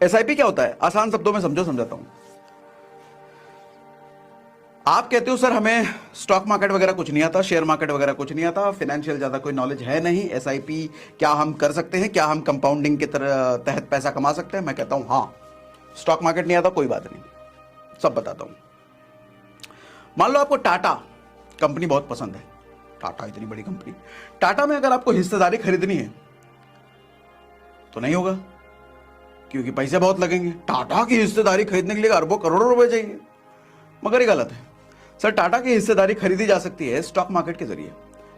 SIP क्या होता है, आसान शब्दों में समझो, समझाता हूं। आप कहते हो सर हमें स्टॉक मार्केट वगैरह कुछ नहीं आता, शेयर मार्केट वगैरह कुछ नहीं आता, फाइनेंशियल ज्यादा कोई नॉलेज है नहीं, एसआईपी क्या हम कर सकते हैं, क्या हम कंपाउंडिंग के तहत पैसा कमा सकते हैं? मैं कहता हूं हाँ। स्टॉक मार्केट नहीं आता, कोई बात नहीं, सब बताता हूं। मान लो आपको टाटा कंपनी बहुत पसंद है, टाटा इतनी बड़ी कंपनी, टाटा में अगर आपको हिस्सेदारी खरीदनी है तो नहीं होगा, क्योंकि पैसे बहुत लगेंगे। टाटा की हिस्सेदारी खरीदने के लिए अरबों करोड़ों रुपए चाहिए। मगर ये गलत है सर, टाटा की हिस्सेदारी खरीदी जा सकती है स्टॉक मार्केट के जरिए।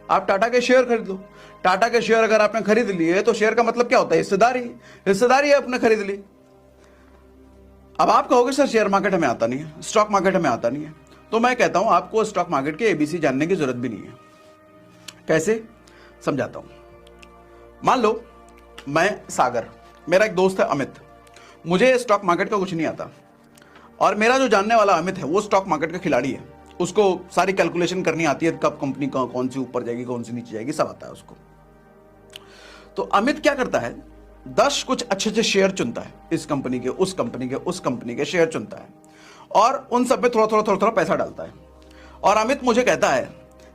आप टाटा के शेयर खरीद लो। टाटा के शेयर अगर आपने खरीद लिए तो शेयर का मतलब क्या होता है? हिस्सेदारी। हिस्सेदारी आपने खरीद ली। अब आप कहोगे सर शेयर मार्केट हमें आता नहीं है, स्टॉक मार्केट हमें आता नहीं है, तो मैं कहता हूं आपको स्टॉक मार्केट के एबीसी जानने की जरूरत भी नहीं है। कैसे? समझाता हूं। मान लो मैं सागर, मेरा एक दोस्त है अमित, मुझे स्टॉक मार्केट का कुछ नहीं आता, और मेरा जो जानने वाला अमित है वो स्टॉक मार्केट का खिलाड़ी है, उसको सारी कैलकुलेशन करनी आती है, कब कंपनी कौन सी ऊपर जाएगी कौन सी नीचे जाएगी सब आता है उसको। तो अमित क्या करता है, 10 कुछ अच्छे अच्छे शेयर चुनता है, इस कंपनी के, उस कंपनी के, उस कंपनी के शेयर चुनता है, और उन सब पे थोड़ा थोड़ा पैसा डालता है। और अमित मुझे कहता है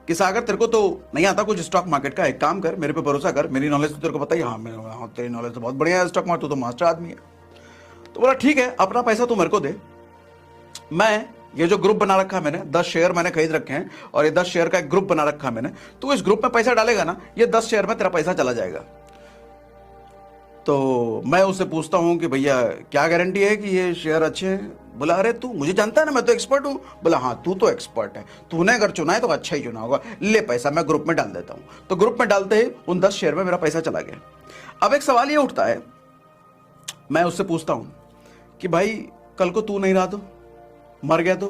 कि सागर तेरे को तो नहीं आता कुछ स्टॉक मार्केट का, एक काम कर, मेरे पे भरोसा कर, मेरी नॉलेज तो तेरे को पता ही। हाँ तेरी नॉलेज तो बहुत बढ़िया है स्टॉक मार्केट, तू तो मास्टर आदमी है। तो बोला ठीक है, अपना पैसा तू मेरे को दे, मैं ये जो ग्रुप बना रखा है मैंने, 10 शेयर मैंने खरीद रखे हैं, और ये 10 शेयर का एक ग्रुप बना रखा है मैंने, तो इस ग्रुप में पैसा डालेगा ना, ये 10 शेयर में तेरा पैसा चला जाएगा। तो मैं उससे पूछता हूं कि भैया क्या गारंटी है कि ये शेयर अच्छे हैं? बोला अरे तू मुझे जानता है ना, मैं तो एक्सपर्ट हूं। बोला हाँ तू तो एक्सपर्ट है, तूने अगर चुना है तो अच्छा ही चुना होगा, ले पैसा मैं ग्रुप में डाल देता हूं। तो ग्रुप में डालते ही उन 10 शेयर में मेरा पैसा चला गया। अब एक सवाल ये उठता है, मैं उससे पूछता हूं कि भाई कल को तू नहीं रहा तो, मर गया तो?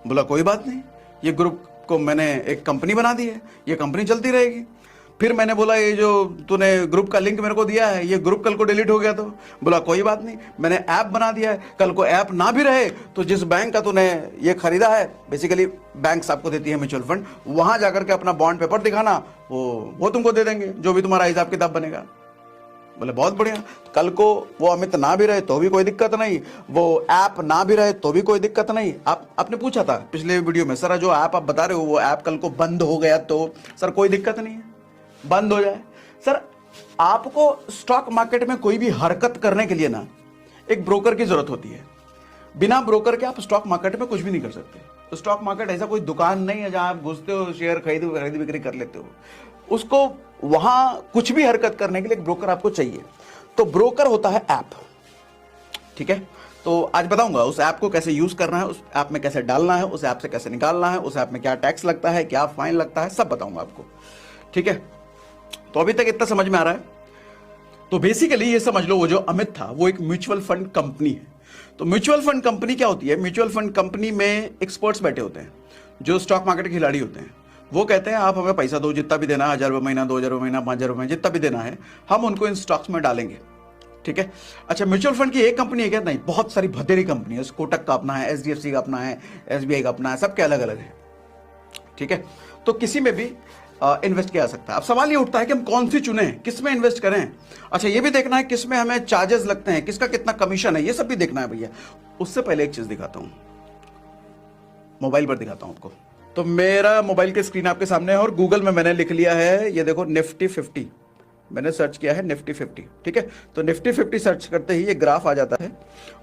बोला कोई बात नहीं, ये ग्रुप को मैंने एक कंपनी बना दी है, ये कंपनी चलती रहेगी। फिर मैंने बोला ये जो तूने ग्रुप का लिंक मेरे को दिया है, ये ग्रुप कल को डिलीट हो गया तो? बोला कोई बात नहीं, मैंने ऐप बना दिया है, कल को ऐप ना भी रहे तो जिस बैंक का तूने ये खरीदा है, बेसिकली बैंक्स आपको देती है म्यूचुअल फंड, वहां जाकर के अपना बॉन्ड पेपर दिखाना, वो तुमको दे देंगे जो भी तुम्हारा हिसाब किताब बनेगा। बोले बहुत बढ़िया, कल को वो अमित ना भी रहे तो भी कोई दिक्कत नहीं, वो ऐप ना भी रहे तो भी कोई दिक्कत नहीं। आपने पूछा था पिछले वीडियो में, सर जो ऐप आप बता रहे हो वो ऐप कल को बंद हो गया तो? सर कोई दिक्कत नहीं है, बंद हो जाए। सर आपको स्टॉक मार्केट में कोई भी हरकत करने के लिए ना एक ब्रोकर की जरूरत होती है, बिना ब्रोकर के आप स्टॉक मार्केट में कुछ भी नहीं कर सकते। तो स्टॉक मार्केट ऐसा कोई दुकान नहीं है जहां आप घुसते हो, शेयर खरीद बिक्री कर लेते हो, उसको वहां कुछ भी हरकत करने के लिए एक ब्रोकर आपको चाहिए। तो ब्रोकर होता है ऐप, ठीक है? तो आज बताऊंगा उस ऐप को कैसे यूज करना है, उस ऐप में कैसे डालना है, उस ऐप से कैसे निकालना है, उस ऐप में क्या टैक्स लगता है, क्या फाइन लगता है, सब बताऊंगा आपको, ठीक है? तो अभी तक इतना समझ में आ रहा है? तो बेसिकली ये समझ लो वो जो अमित था वो एक म्यूचुअल फंड कंपनी है। तो म्यूचुअल फंड कंपनी क्या होती है? म्यूचुअल फंड कंपनी में एक्सपर्ट्स बैठे होते हैं जो स्टॉक मार्केट के खिलाड़ी होते हैं। वो कहते हैं आप हमें पैसा दो, जितना भी देना है, 1000 रुपये महीना, 2000 रुपये महीना, 5000 रुपये, जितना भी देना है हम उनको इन स्टॉक्स में डालेंगे, ठीक है? अच्छा, म्यूचुअल फंड की एक कंपनी है क्या? नहीं, बहुत सारी भतेरी कंपनी है। कोटक का अपना है, एचडीएफसी का अपना है, एसबीआई का अपना है, सबके अलग अलग है, ठीक है? तो किसी में भी इन्वेस्ट किया जा सकता है। अब सवाल ये उठता है कि हम कौन सी चुने, किस में इन्वेस्ट करें। अच्छा, ये भी देखना है किस में हमें चार्जेस लगते हैं, किसका कितना कमीशन है, ये सब भी देखना है भैया। उससे पहले एक चीज दिखाता हूं, मोबाइल पर दिखाता हूं आपको। तो मेरा मोबाइल की स्क्रीन आपके सामने है और गूगल में मैंने लिख लिया है, ये देखो निफ्टी 50, मैंने सर्च किया है निफ्टी 50, ठीक है? तो निफ्टी 50 सर्च करते ही ये ग्राफ आ जाता है,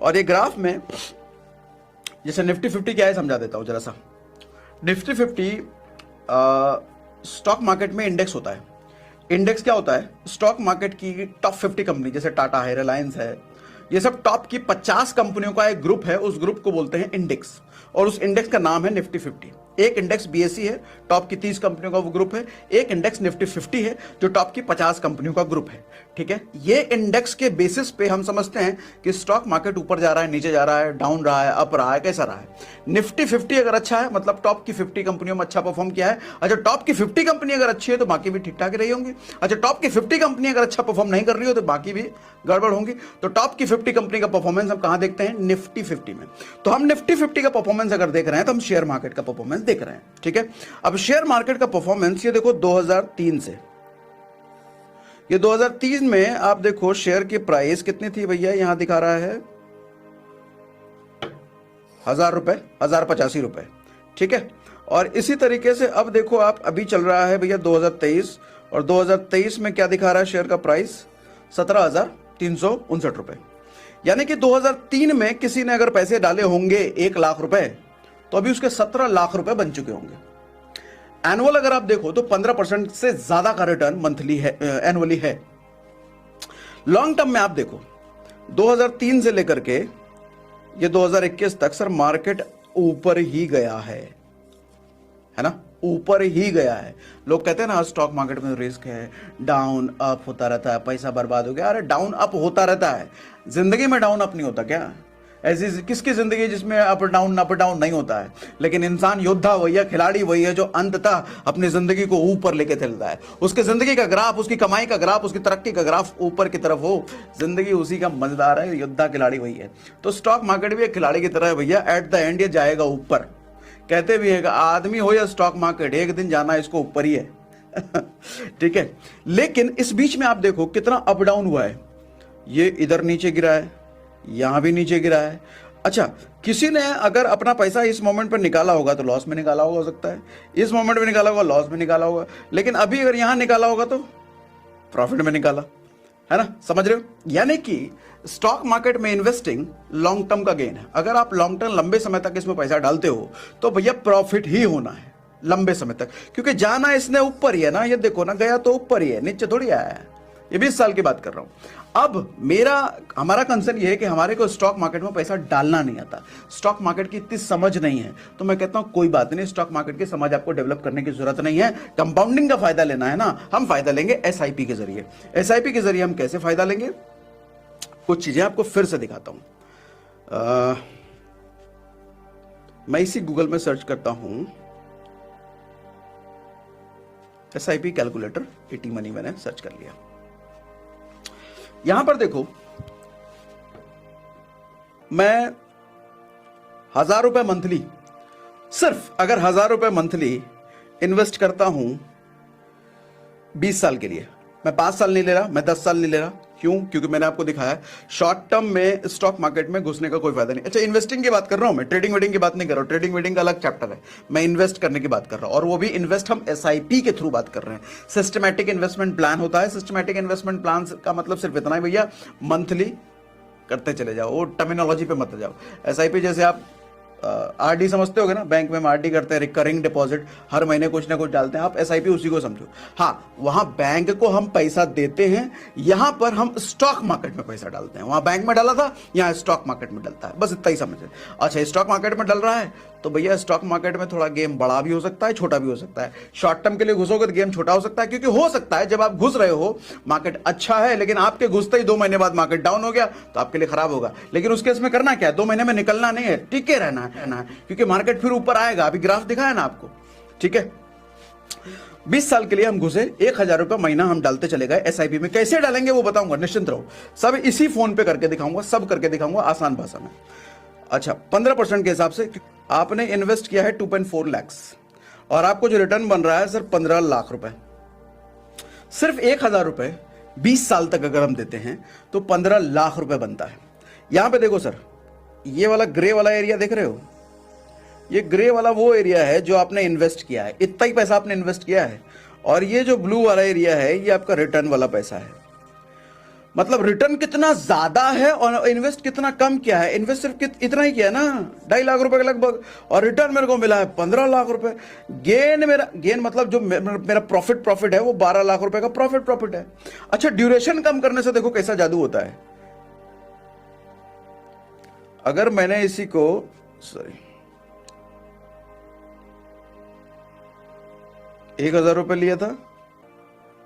और ये ग्राफ में जैसे निफ्टी 50 क्या है समझा देता हूं जरा सा। निफ्टी 50 स्टॉक मार्केट में इंडेक्स होता है। इंडेक्स क्या होता है? स्टॉक मार्केट की टॉप 50 कंपनी, जैसे टाटा है, रिलायंस है, ये सब टॉप की 50 कंपनियों का एक ग्रुप है, उस ग्रुप को बोलते हैं इंडेक्स, और उस इंडेक्स का नाम है निफ्टी 50। एक इंडेक्स बीएसई है, टॉप की 30 कंपनियों का वो ग्रुप है, एक इंडेक्स निफ्टी 50 है जो टॉप की 50 कंपनियों का ग्रुप है, ठीक है? ये इंडेक्स के बेसिस पे हम समझते हैं कि स्टॉक मार्केट ऊपर जा रहा है, नीचे जा रहा है, डाउन रहा है, अप रहा है, कैसा रहा है। निफ्टी 50 अगर अच्छा है मतलब टॉप की 50 कंपनियों में अच्छा परफॉर्म किया है। अच्छा, टॉप की 50 कंपनी अगर अच्छी है तो बाकी भी ठीक ठाक रही होंगी। अच्छा, टॉप की 50 कंपनी अगर अच्छा परफॉर्म नहीं कर रही हो तो बाकी भी गड़बड़ होंगी। तो टॉप की 50 कंपनी का परफॉर्मेंस हम कहां देखते हैं? निफ्टी 50 में। तो हम निफ्टी 50 का परफॉर्मेंस अगर देख रहे हैं तो हम शेयर मार्केट का परफॉर्मेंस देख रहे हैं, ठीक है? अब शेयर मार्केट का परफॉर्मेंस ये देखो 2003 से, ये 2003 में आप देखो शेयर की प्राइस कितनी थी भैया, यहां दिखा रहा है 1000 रुपए, 1085 रुपए, ठीक है। और इसी तरीके से अब देखो आप, अभी चल रहा है भैया 2023, और 2023 में क्या दिखा रहा है शेयर का प्राइस, 17,359 रुपए। यानी कि 2003 में किसी ने अगर पैसे डाले होंगे 1 लाख रुपए, तो अभी उसके 17 लाख रुपए बन चुके होंगे। एनुअल अगर आप देखो तो 15% से ज्यादा का रिटर्न मंथली है, एनुअली है। लॉन्ग टर्म में आप देखो 2003 से लेकर के ये 2021 तक सर मार्केट ऊपर ही गया है ना, ऊपर ही गया है। लोग कहते हैं ना स्टॉक मार्केट में रिस्क है, डाउन अप होता रहता है, पैसा बर्बाद हो गया। अरे डाउन अप होता रहता है, जिंदगी में डाउन अप नहीं होता क्या? ऐसी किसकी जिंदगी जिसमें अप डाउन नहीं होता है? लेकिन इंसान योद्धा वही है, खिलाड़ी वही है जो अंततः अपनी जिंदगी को ऊपर लेके चलता है। उसकी जिंदगी का ग्राफ, उसकी कमाई का ग्राफ, उसकी तरक्की का ग्राफ ऊपर की तरफ हो, जिंदगी उसी का मजेदार है। योद्धा खिलाड़ी वही है। तो स्टॉक मार्केट भी एक खिलाड़ी की तरह है भैया, एट द एंड ये जाएगा ऊपर। कहते भी है आदमी हो या स्टॉक मार्केट, एक दिन जाना इसको ऊपर ही है। ठीक है। लेकिन इस बीच में आप देखो कितना अप डाउन हुआ है। ये इधर नीचे गिरा है, यहां भी नीचे गिरा है। अच्छा, किसी ने अगर अपना पैसा इस मोमेंट पर निकाला होगा तो लॉस में निकाला होगा, हो सकता है इस मोमेंट में निकाला होगा लॉस में निकाला होगा, लेकिन अभी अगर यहां निकाला होगा तो प्रॉफिट में निकाला है ना, समझ रहे हो? यानी कि स्टॉक मार्केट में इन्वेस्टिंग लॉन्ग टर्म का गेन है। अगर आप लॉन्ग टर्म लंबे समय तक इसमें पैसा डालते हो तो भैया प्रॉफिट ही होना है लंबे समय तक, क्योंकि जाना इसने ऊपर ही है ना। ये देखो ना, गया तो ऊपर ही है, नीचे थोड़ी आया है। ये 20 साल की बात कर रहा हूं। अब हमारा कंसर्न ये है कि हमारे को स्टॉक मार्केट में पैसा डालना नहीं आता, स्टॉक मार्केट की इतनी समझ नहीं है। तो मैं कहता हूं कोई बात नहीं, स्टॉक मार्केट की समझ आपको डेवलप करने की जरूरत नहीं है। कंपाउंडिंग का फायदा लेना है ना, हम फायदा लेंगे एसआईपी के जरिए। एसआईपी के जरिए हम कैसे फायदा लेंगे, कुछ चीजें आपको फिर से दिखाता हूं। मैं इसी गूगल में सर्च करता हूं एसआईपी कैलकुलेटर, एटी मनी मैंने सर्च कर लिया। यहां पर देखो, मैं 1000 रुपए मंथली, सिर्फ अगर 1000 रुपए मंथली इन्वेस्ट करता हूं 20 साल के लिए, मैं 5 साल नहीं ले रहा, मैं 10 साल नहीं ले रहा। क्यों? क्योंकि मैंने आपको दिखाया शॉर्ट टर्म में स्टॉक मार्केट में घुसने का कोई फायदा नहीं। अच्छा, इन्वेस्टिंग की बात कर रहा हूं मैं, ट्रेडिंग वेडिंग की बात नहीं कर रहा हूं। ट्रेडिंग वेडिंग का अलग चैप्टर है, मैं इन्वेस्ट करने की बात कर रहा हूं, और वो भी इन्वेस्ट हम एसआईपी के थ्रू बात कर रहे हैं। सिस्टमैटिक इन्वेस्टमेंट प्लान होता है। सिस्टमैटिक इन्वेस्टमेंट प्लान का मतलब सिर्फ इतना ही भैया, मंथली करते चले जाओ, वो टर्मिनोलॉजी पे मत जाओ। एसआईपी जैसे आप आरडी समझते होगे ना, बैंक में हम आरडी करते हैं, रिकरिंग डिपॉजिट, हर महीने कुछ ना कुछ डालते हैं, आप एसआईपी उसी को समझो। हाँ, वहां बैंक को हम पैसा देते हैं, यहां पर हम स्टॉक मार्केट में पैसा डालते हैं। वहां बैंक में डाला था, यहां स्टॉक मार्केट में डलता है, बस इतना ही समझे। अच्छा, स्टॉक मार्केट में डल रहा है तो भैया स्टॉक मार्केट में थोड़ा गेम बड़ा भी हो सकता है, छोटा भी हो सकता है। शॉर्ट टर्म के लिए घुसोगे तो गेम छोटा हो सकता है, क्योंकि हो सकता है जब आप घुस रहे हो मार्केट अच्छा है, लेकिन आपके घुसते ही 2 महीने बाद मार्केट डाउन हो गया तो आपके लिए खराब होगा। लेकिन उस केस में करना क्या है, 2 महीने में निकलना नहीं है, टिके रहना है, क्योंकि मार्केट फिर ऊपर आएगा। अभी ग्राफ दिखाया ना आपको, ठीक है। 20 साल के लिए हम घुसे, 1000 रुपए महीना हम डालते चले गए एसआईपी में। कैसे डालेंगे वो बताऊंगा, निश्चिंत रहो, सब इसी फोन पे करके दिखाऊंगा, सब करके दिखाऊंगा आसान भाषा में। अच्छा, 15% के हिसाब से आपने इन्वेस्ट किया है 2.4 लाख, और आपको जो रिटर्न बन रहा है सर 15 लाख रुपए। सिर्फ 1000 रुपए 20 साल तक अगर हम देते हैं तो 15 लाख रुपए बनता है। यहां पे देखो सर, ये वाला ग्रे वाला एरिया देख रहे हो, ये ग्रे वाला वो एरिया है जो आपने इन्वेस्ट किया है, इतना ही पैसा आपने इन्वेस्ट किया है। और ये जो ब्लू वाला एरिया है ये आपका रिटर्न वाला पैसा है। मतलब रिटर्न कितना ज्यादा है और इन्वेस्ट कितना कम किया है। इन्वेस्ट सिर्फ इतना ही किया ना, 2.5 लाख रुपए के लगभग, और रिटर्न मेरे को मिला है 15 लाख रुपए। गेन मतलब जो मेरा प्रॉफिट है वो 12 लाख रुपए का प्रॉफिट है। अच्छा, ड्यूरेशन कम करने से देखो कैसा जादू होता है। अगर मैंने इसी को 1000 रुपए लिया था,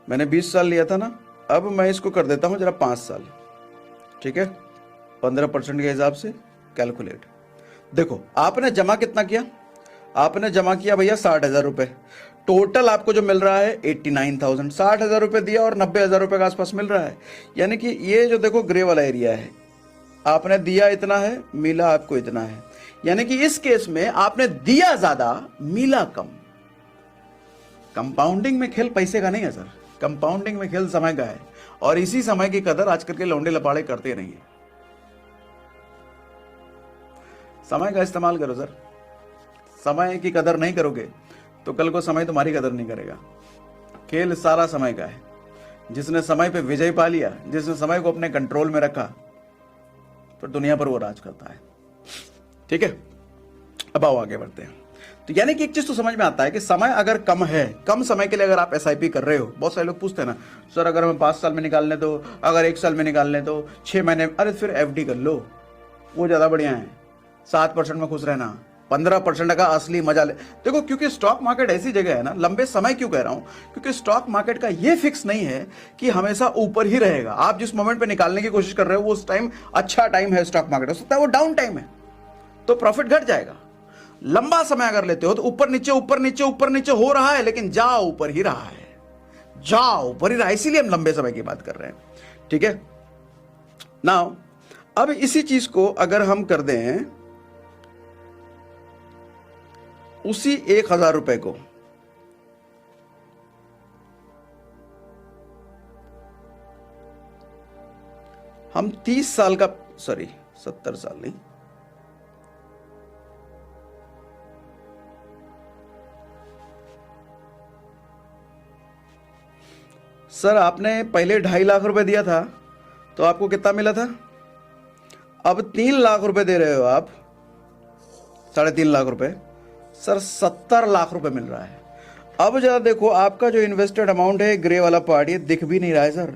मैंने 20 साल लिया था ना, अब मैं इसको कर देता हूं जरा 5 साल, ठीक है, 15% के हिसाब से कैलकुलेट। देखो आपने जमा कितना किया, आपने जमा किया भैया 60,000 रुपए। टोटल आपको जो मिल रहा है 89,000। 60,000 रुपए दिया और 90,000 रुपए के आसपास मिल रहा है। यानी कि ये जो देखो ग्रे वाला एरिया है, आपने दिया इतना है, मिला आपको इतना है। यानी कि इस केस में आपने दिया ज्यादा, मिला कम। कंपाउंडिंग में खेल पैसे का नहीं है सर, कंपाउंडिंग में खेल समय का है। और इसी समय की कदर आजकल के लौंडे लपाड़े करते नहीं है। समय का इस्तेमाल करो सर, समय की कदर नहीं करोगे तो कल को समय तुम्हारी कदर नहीं करेगा। खेल सारा समय का है। जिसने समय पे विजय पा लिया, जिसने समय को अपने कंट्रोल में रखा, तो दुनिया पर वो राज करता है। ठीक है, अब आओ आगे बढ़ते हैं। तो यानी कि एक चीज तो समझ में आता है कि समय अगर कम है, कम समय के लिए अगर आप एसआईपी कर रहे हो, बहुत सारे लोग पूछते हैं ना सर अगर हमें 5 साल में निकाल लें तो, अगर 1 साल में निकाल लें तो, 6 महीने, अरे फिर एफडी कर लो, वो ज्यादा बढ़िया है। 7% में खुश रहना, 15% का असली मजा ले। देखो क्योंकि स्टॉक मार्केट ऐसी जगह है ना, लंबे समय क्यों कह रहा हूं, क्योंकि स्टॉक मार्केट का ये फिक्स नहीं है कि हमेशा ऊपर ही रहेगा। आप जिस मोमेंट पे निकालने की कोशिश कर रहे हो वो उस टाइम अच्छा टाइम है स्टॉक मार्केट, हो सकता है वो डाउन टाइम है तो प्रॉफिट घट जाएगा। लंबा समय अगर लेते हो तो ऊपर नीचे ऊपर नीचे ऊपर नीचे हो रहा है, लेकिन जा ऊपर ही रहा है, जा ऊपर ही रहा है, इसीलिए हम लंबे समय की बात कर रहे हैं। ठीक है, नाउ अब इसी चीज को अगर हम कर दें उसी 1000 रुपए को हम 30 साल का, सॉरी 70 साल नहीं, सर आपने पहले 2.5 लाख रुपए दिया था तो आपको कितना मिला था? अब 3 लाख रुपए दे रहे हो आप, 3.5 लाख रुपए, सर 70 लाख रुपए मिल रहा है। अब जरा देखो आपका जो इन्वेस्टेड अमाउंट है, ग्रे वाला पार्ट, ये दिख भी नहीं रहा है सर,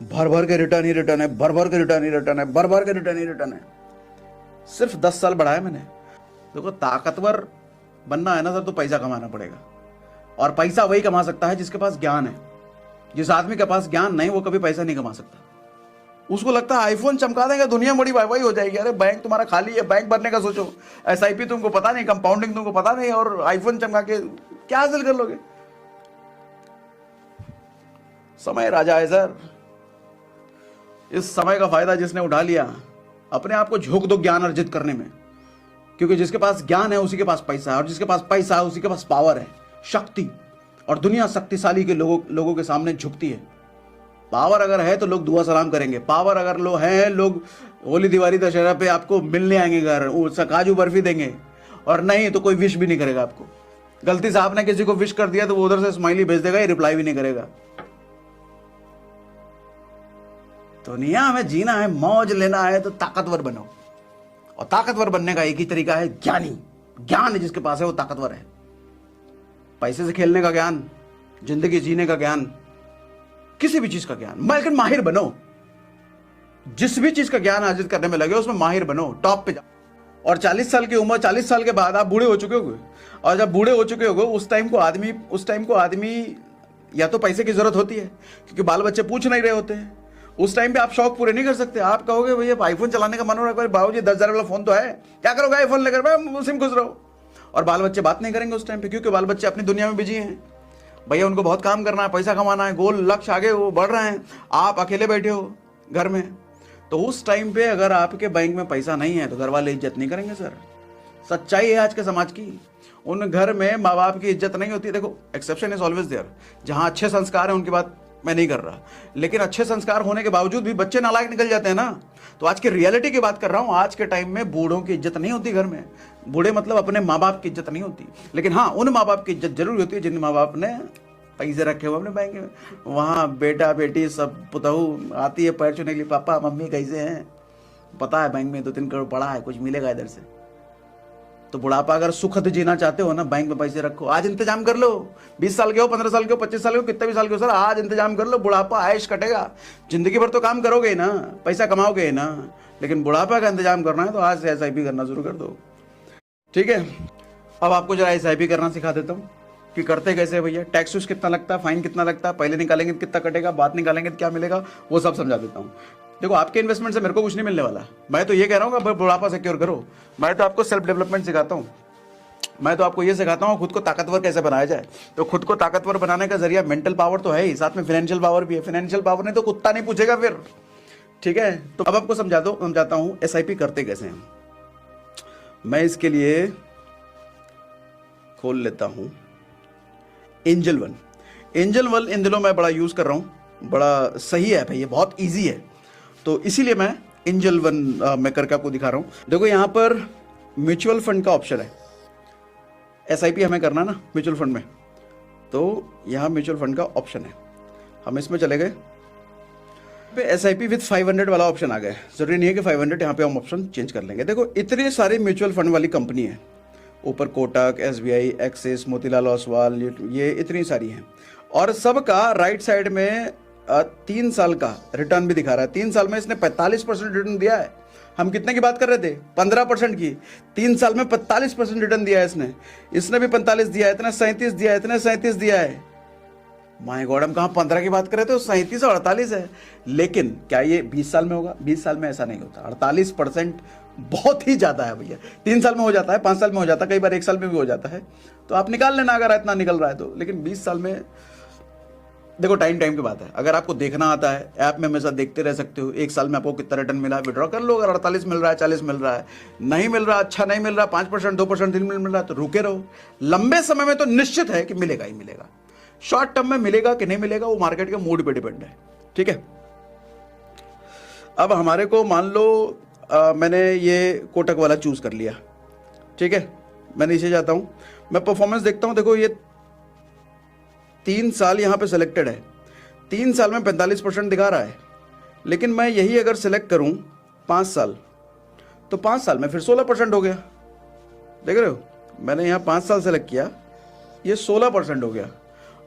भर भर के रिटर्न ही रिटर्न है, भर भर के रिटर्न ही रिटर्न है, भर भर के रिटर्न ही रिटर्न है। सिर्फ 10 साल बढ़ाया मैंने। देखो ताकतवर बनना है ना सर तो पैसा कमाना पड़ेगा, और पैसा वही कमा सकता है जिसके पास ज्ञान है। जिस आदमी के पास ज्ञान नहीं वो कभी पैसा नहीं कमा सकता। उसको लगता है आईफोन चमका देंगे दुनिया बड़ी वाई हो जाएगी। अरे बैंक तुम्हारा खाली है, बैंक भरने का सोचो, एसआईपी तुमको पता नहीं, कंपाउंडिंग तुमको पता नहीं, और आईफोन चमका के क्या हासिल कर लोगे? समय राजा है सर। इस समय का फायदा जिसने उठा लिया, अपने आप को झोंक दो ज्ञान अर्जित करने में, क्योंकि जिसके पास ज्ञान है उसी के पास पैसा है, और जिसके पास पैसा है उसी के पास पावर है, शक्ति। और दुनिया शक्तिशाली के लोगों के सामने झुकती है। पावर अगर है तो लोग दुआ सलाम करेंगे, पावर अगर लो है, लोग होली दिवाली दशहरा पे आपको मिलने आएंगे घर, काजू बर्फी देंगे, और नहीं तो कोई विश भी नहीं करेगा आपको। गलती से आपने किसी को विश कर दिया तो वो उधर से स्माइली भेज देगा, ये रिप्लाई भी नहीं करेगा। दुनिया में जीना है, मौज लेना है तो ताकतवर बनो, और ताकतवर बनने का एक ही तरीका है, ज्ञानी। ज्ञान है जिसके पास है वो ताकतवर है। पैसे से खेलने का ज्ञान, जिंदगी जीने का ज्ञान, किसी भी चीज का ज्ञान, लेकिन माहिर बनो। जिस भी चीज का ज्ञान अर्जित करने में लगे उसमें माहिर बनो, टॉप पे जाओ। और 40 साल की उम्र, 40 साल के बाद आप बूढ़े हो चुके होगे, और जब बूढ़े हो चुके होगे उस टाइम को आदमी या तो पैसे की जरूरत होती है क्योंकि बाल बच्चे पूछ नहीं रहे होते हैं। उस टाइम पे आप शौक पूरे नहीं कर सकते। आप कहोगे भैया आईफोन चलाने का मन हो रहा है, बाबूजी 10,000 वाला फोन तो है, क्या करोगे आईफोन लेकर? मैं उसी में खुश रहो। और बाल बच्चे बात नहीं करेंगे उस टाइम पे, क्योंकि बाल बच्चे अपनी दुनिया में बिजी हैं। भैया उनको बहुत काम करना है, पैसा कमाना है, गोल लक्ष्य आगे वो बढ़ रहे हैं, आप अकेले बैठे हो घर में। तो उस टाइम पे अगर आपके बैंक में पैसा नहीं है तो घर वाले इज्जत नहीं करेंगे सर। सच्चाई है आज के समाज की। उन घर में माँ बाप की इज्जत नहीं होती। देखो एक्सेप्शन इज ऑलवेज देयर, जहां अच्छे संस्कार है उनकी बात मैं नहीं कर रहा, लेकिन अच्छे संस्कार होने के बावजूद भी बच्चे नालायक निकल जाते हैं ना। तो आज की रियलिटी की बात कर रहा हूं। आज के टाइम में बूढ़ों की इज्जत नहीं होती घर में। बूढ़े मतलब अपने माँ बाप की इज्जत नहीं होती, लेकिन हाँ उन माँ बाप की इज्जत जरूर होती है जिन माँ बाप ने पैसे रखे हुए अपने बैंक में। वहाँ बेटा बेटी सब पुतहू आती है पैर छूने के लिए, पापा मम्मी कैसे हैं, पता है बैंक में 2-3 करोड़ पड़ा है, कुछ मिलेगा इधर से। तो बुढ़ापा अगर सुखद जीना चाहते हो ना, बैंक में पैसे रखो, आज इंतजाम कर लो। 20 साल के हो, 15 साल के हो, 25 साल के हो, कितने भी साल के हो सर, आज इंतजाम कर लो। बुढ़ापा ऐश कटेगा। जिंदगी भर तो काम करोगे ही ना, पैसा कमाओगे ही ना, लेकिन बुढ़ापा का इंतजाम करना है तो आज से एसआईपी करना शुरू कर दो। ठीक है, अब आपको जरा एसआईपी करना सिखा देता हूँ कि करते कैसे भैया। टैक्स कितना लगता है, फाइन कितना लगता है, पहले निकालेंगे तो कितना कटेगा, बाद निकालेंगे तो क्या मिलेगा, वो सब समझा देता हूँ। देखो आपके इन्वेस्टमेंट से मेरे को कुछ नहीं मिलने वाला। मैं तो ये कह रहा हूँ कि बुढ़ापा सिक्योर करो। मैं तो आपको सेल्फ डेवलपमेंट सिखाता हूँ। मैं तो आपको ये सिखाता हूँ खुद को ताकतवर कैसे बनाया जाए। तो खुद को ताकतवर बनाने का जरिया मेंटल पावर तो है ही, साथ में फाइनेंशियल पावर भी है। फाइनेंशियल पावर नहीं तो कुत्ता नहीं पूछेगा फिर। ठीक है, तो अब आपको समझाता हूँ एसआईपी करते कैसे हैं। मैं इसके लिए खोल लेता हूँ angel one. Angel one in दिनों मैं बड़ा यूज कर रहा हूँ। बड़ा सही ऐप है ये, बहुत इजी है। तो इसीलिए मैं एंजल वन में करके आपको दिखा रहा हूँ। देखो यहाँ पर म्यूचुअल फंड का ऑप्शन है, एसआईपी हमें करना ना म्यूचुअल फंड में, तो यहाँ म्यूचुअल फंड का ऑप्शन है, हम इसमें चले गए पे एसआईपी विद 500 वाला ऑप्शन आ गया है। जरूरी नहीं है कि 500, यहाँ पे हम ऑप्शन चेंज कर लेंगे। देखो इतने सारे म्यूचुअल फंड वाली कंपनी है, ऊपर कोटक, एसबीआई, एक्सिस, मोतीलाल ओसवाल, ये इतनी सारी हैं, और सबका राइट साइड में 3 साल का रिटर्न भी दिखा रहा है। 3 साल में इसने 45% रिटर्न दिया है। हम कितने की बात कर रहे थे? 15% की। 3 साल में 45% रिटर्न दिया है इसने। इसने भी 45 दिया है, इतना 37 दिया है, इतना 37 दिया है। माय गॉड, हम कहाँ 15 की बात कर रहे थे, 37 और 48 है। लेकिन क्या ये 20 साल में होगा? 20 साल में ऐसा नहीं होता। 48% बहुत ही ज्यादा है भैया। 3 साल में हो जाता है, 5 साल में हो जाता है, कई बार 1 साल में भी हो जाता है। तो आप निकाल लेना अगर इतना निकल रहा है तो। लेकिन 20 साल में देखो, टाइम की बात है। अगर आपको देखना आता है, ऐप में हमेशा देखते रह सकते हो 1 साल में आपको कितना रिटर्न मिला है, विड्रॉ कर लो। अगर 48 मिल रहा है, 40 मिल रहा है, नहीं मिल रहा, अच्छा नहीं मिल रहा, 5%, 2%, 3% मिल रहा है, तो रुके रहो। लंबे समय में तो निश्चित है कि मिलेगा ही मिलेगा। शॉर्ट टर्म में मिलेगा कि नहीं मिलेगा, वो मार्केट के मूड पे डिपेंड है। ठीक है, अब हमारे को मान लो मैंने ये कोटक वाला चूज कर लिया। ठीक है, मैं नीचे जाता हूं, मैं परफॉर्मेंस देखता हूं। देखो ये 3 साल यहां पे सिलेक्टेड है, 3 साल में 45% दिखा रहा है। लेकिन मैं यही अगर सिलेक्ट करूं 5 साल, तो 5 साल में फिर 16% हो गया। देख रहे हो, मैंने यहां 5 साल सेलेक्ट किया, ये 16% हो गया।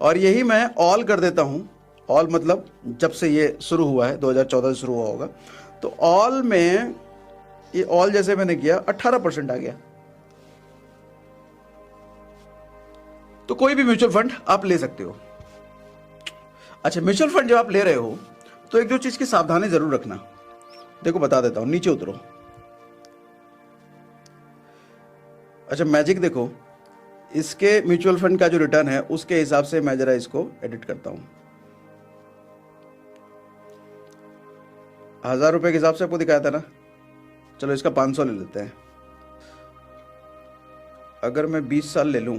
और यही मैं ऑल कर देता हूं। ऑल मतलब जब से ये शुरू हुआ है, 2014 से शुरू हुआ होगा, तो ऑल में ये ऑल जैसे मैंने किया 18% आ गया। तो कोई भी म्यूचुअल फंड आप ले सकते हो। अच्छा, म्यूचुअल फंड जब आप ले रहे हो तो एक दो चीज की सावधानी जरूर रखना। देखो बता देता हूं, नीचे उतरो। अच्छा, मैजिक देखो, इसके म्यूचुअल फंड का जो रिटर्न है उसके हिसाब से मैं जरा इसको एडिट करता हूं। 1000 रुपए के हिसाब से आपको दिखाया था ना, चलो इसका 500 ले लेते हैं। अगर मैं 20 साल ले लूं,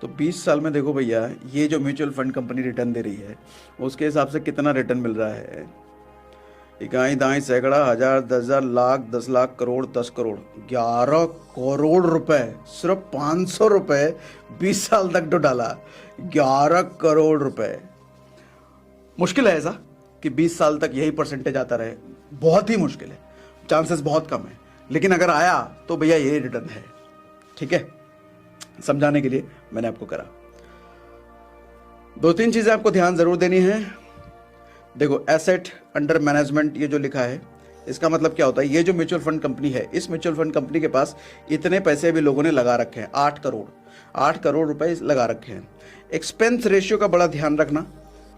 तो 20 साल में देखो भैया, ये जो म्यूचुअल फंड कंपनी रिटर्न दे रही है उसके हिसाब से कितना रिटर्न मिल रहा है। इकाई, दाई, सैकड़ा, हजार, 10,000, लाख, 10 लाख, करोड़, 10 करोड़, 11 करोड़ रुपए सिर्फ 500 रुपए 20 साल तक तो डाला। 11 करोड़ रुपए। मुश्किल है ऐसा कि 20 साल तक यही परसेंटेज आता रहे, बहुत ही मुश्किल है, चांसेस बहुत कम है। लेकिन अगर आया तो भैया यही रिटर्न है। ठीक है, समझाने के लिए मैंने आपको करा। 2-3 चीजें आपको ध्यान जरूर देनी है। देखो, एसेट अंडर मैनेजमेंट ये जो लिखा है, इसका मतलब क्या होता है? ये जो म्यूचुअल फंड कंपनी है, इस म्यूचुअल फंड कंपनी के पास इतने पैसे भी लोगों ने लगा रखे हैं, 8 करोड़ रुपए लगा रखे हैं। एक्सपेंस रेशियो का बड़ा ध्यान रखना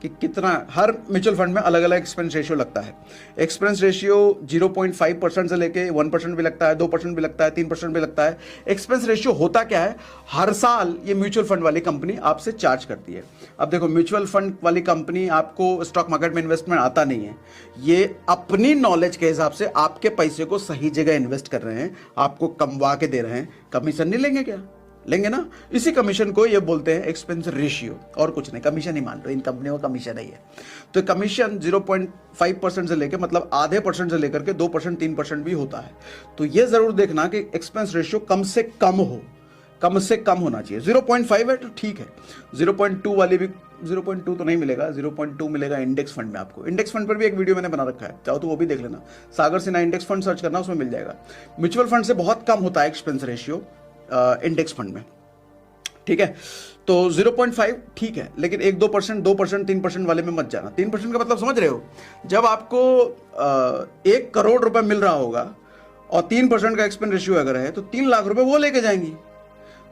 कि कितना, हर म्यूचुअल फंड में अलग अलग एक्सपेंस रेशियो लगता है। एक्सपेंस रेशियो 0.5% से लेके 1% भी लगता है, 2% भी लगता है, 3% भी लगता है। एक्सपेंस रेशियो होता क्या है? हर साल ये म्यूचुअल फंड वाली कंपनी आपसे चार्ज करती है। अब देखो, म्यूचुअल फंड वाली कंपनी आपको स्टॉक मार्केट में इन्वेस्टमेंट आता नहीं है, ये अपनी नॉलेज के हिसाब से आपके पैसे को सही जगह इन्वेस्ट कर रहे हैं, आपको कमवा के दे रहे हैं। कमीशन नहीं लेंगे क्या? लेंगे ना। इसी कमीशन को ये बोलते हैं एक्सपेंस रेशियो, और कुछ नहीं। कमीशन ही मान लो, इन कंपनियों का कमीशन ही है। तो कमीशन 0.5% से लेकर, मतलब आधे % से लेकर के 2%, 3% भी होता है। तो ये जरूर देखना कि एक्सपेंस रेशियो कम से कम हो, कम से कम होना चाहिए। 0.5 है तो ठीक है, 0.2 वाली भी, 0.2 तो नहीं मिलेगा, 0.2 मिलेगा इंडेक्स फंड में आपको। इंडेक्स फंड पर भी एक वीडियो मैंने बना रखा है, चाहो तो वो भी देख लेना। सागर सिन्हा इंडेक्स फंड सर्च करना, उसमें मिल जाएगा। म्यूचुअल फंड से बहुत कम होता है एक्सपेंस रेशियो इंडेक्स फंड में। ठीक है, तो 0.5 ठीक है, लेकिन 1-2%, 2%, 3% वाले में मत जाना। 3% का मतलब समझ रहे हो? जब आपको 1 करोड़ रुपए मिल रहा होगा और 3% का एक्सपेंस रेशियो अगर है, तो 3 लाख रुपए वो लेके जाएंगी।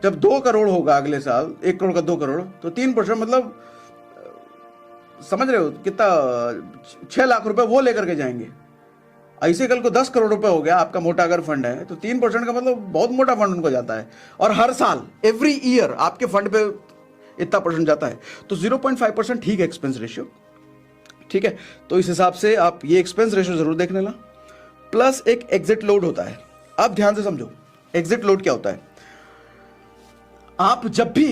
जब 2 करोड़ होगा अगले साल, 1 करोड़ का 2 करोड़, तो 3% मतलब समझ रहे हो कितना? 6 लाख रुपए वो लेकर के जाएंगे। ऐसे कल को 10 करोड़ रुपए हो गया आपका मोटा अगर फंड है, तो 3% का मतलब बहुत मोटा फंड उनको जाता है। और हर साल, एवरी ईयर आपके फंड पे इतना % जाता है। तो 0.5% ठीक है एक्सपेंस रेशियो। ठीक है, तो इस हिसाब से आप ये एक्सपेंस रेशियो जरूर देख लेना। प्लस एक एग्जिट लोड होता है। अब ध्यान से समझो, एग्जिट लोड क्या होता है? आप जब भी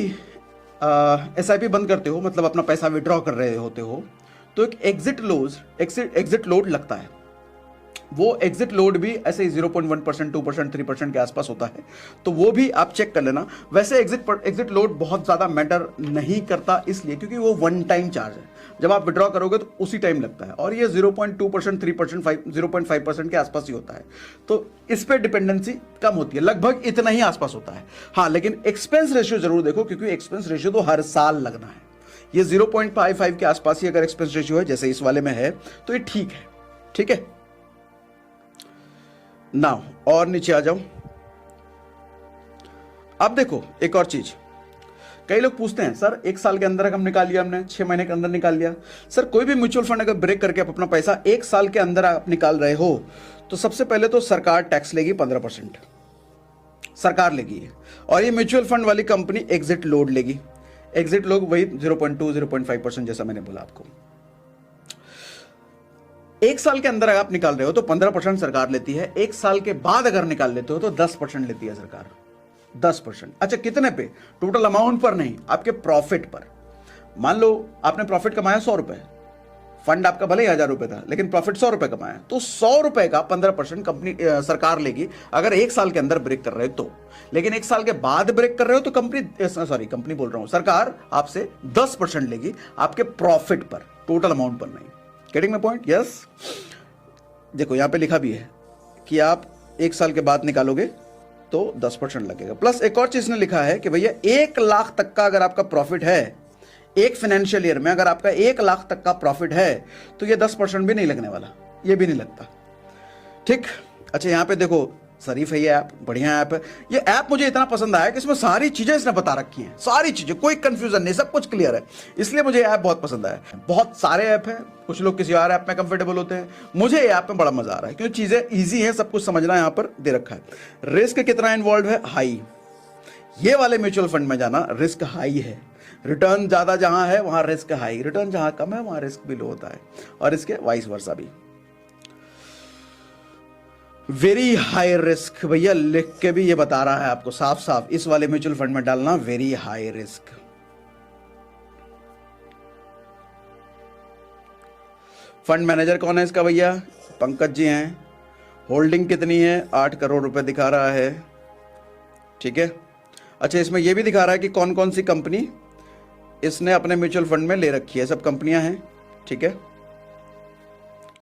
SIP बंद करते हो, मतलब अपना पैसा विड्रॉ कर रहे होते हो, तो एक एग्जिट लोड लगता है। वो एग्जिट लोड भी ऐसे ही 0.1%, 2%, 3% के आसपास होता है, तो वो भी आप चेक कर लेना। वैसे एग्जिट लोड बहुत ज़्यादा मैटर नहीं करता, इसलिए क्योंकि वो वन टाइम चार्ज है, जब आप विड्रॉ करोगे तो उसी टाइम लगता है, और ये 0.2%, 3%, 0.5% के आसपास ही होता है, तो इस पर डिपेंडेंसी कम होती है, लगभग इतना ही आसपास होता है। हाँ, लेकिन एक्सपेंस रेशियो जरूर देखो, क्योंकि एक्सपेंस रेशियो तो हर साल लगना है। ये 0.55 के आसपास ही अगर एक्सपेंस रेशियो है, जैसे इस वाले में है, तो ये ठीक है। ठीक है, नाउ और नीचे आ जाओ। अब देखो एक और चीज, कई लोग पूछते हैं सर 1 साल के अंदर हम निकाल लिया, हमने 6 महीने के अंदर निकाल लिया। सर कोई भी म्यूचुअल फंड अगर ब्रेक करके आप अपना पैसा 1 साल के अंदर आप निकाल रहे हो, तो सबसे पहले तो सरकार टैक्स लेगी 15%, सरकार लेगी, और ये म्यूचुअल फंड वाली कंपनी एग्जिट लोड लेगी। एग्जिट लोड वही 0.2, 0.5% जैसा मैंने बोला आपको। 1 साल के अंदर अगर आप निकाल रहे हो तो 15% सरकार लेती है, 1 साल के बाद अगर निकाल लेते हो तो 10% लेती है सरकार। 10%। अच्छा, कितने पे? टोटल अमाउंट पर नहीं, आपके प्रॉफिट पर। मान लो आपने प्रॉफिट कमाया 100 रुपए, फंड आपका भले ही 1000 रुपए था, लेकिन प्रॉफिट 100 रुपए कमाया, तो 100 रुपए का 15% कंपनी सरकार लेगी, अगर 1 साल के अंदर ब्रेक कर रहे हो तो। लेकिन 1 साल के बाद ब्रेक कर रहे हो तो कंपनी बोल रहा हूं, सरकार आपसे 10% लेगी आपके प्रॉफिट पर, टोटल अमाउंट पर नहीं। Getting my point? यस। देखो यहां पे लिखा भी है कि आप 1 साल के बाद निकालोगे तो 10% लगेगा। प्लस एक और चीज ने लिखा है कि भैया 1 लाख तक का अगर आपका प्रॉफिट है, एक फाइनेंशियल ईयर में अगर आपका 1 लाख तक का प्रॉफिट है, तो ये 10% भी नहीं लगने वाला, ये भी नहीं लगता। ठीक। अच्छा, यहां पे देखो शरीफ है ये ऐप, बढ़िया ऐप है। ये ऐप मुझे इतना पसंद आया कि इसमें सारी चीजें इसने बता रखी हैं, सारी चीजें, कोई कंफ्यूजन नहीं, सब कुछ क्लियर है, इसलिए मुझे ऐप बहुत पसंद आया। बहुत सारे ऐप हैं, कुछ लोग किसी और ऐप में कंफर्टेबल होते हैं, मुझे ये ऐप में बड़ा मजा आ रहा है क्योंकि चीजें ईजी हैं, सब कुछ समझना यहां पर दे रखा है। रिस्क कितना इन्वॉल्व है? हाई। ये वाले म्यूचुअल फंड में जाना रिस्क हाई है, रिटर्न ज्यादा जहां है वहां रिस्क हाई, रिटर्न जहां कम है वहां रिस्क भी लो होता है, और इसके वाइस वर्सा भी। वेरी हाई रिस्क, भैया लिख के भी ये बता रहा है आपको साफ साफ, इस वाले म्यूचुअल फंड में डालना very high risk. Fund manager कौन है इसका? भैया पंकज जी हैं। होल्डिंग कितनी है? 8 करोड़ रुपए दिखा रहा है। ठीक है। अच्छा, इसमें यह भी दिखा रहा है कि कौन कौन सी कंपनी इसने अपने म्यूचुअल फंड में ले रखी है, सब कंपनियां हैं। ठीक है।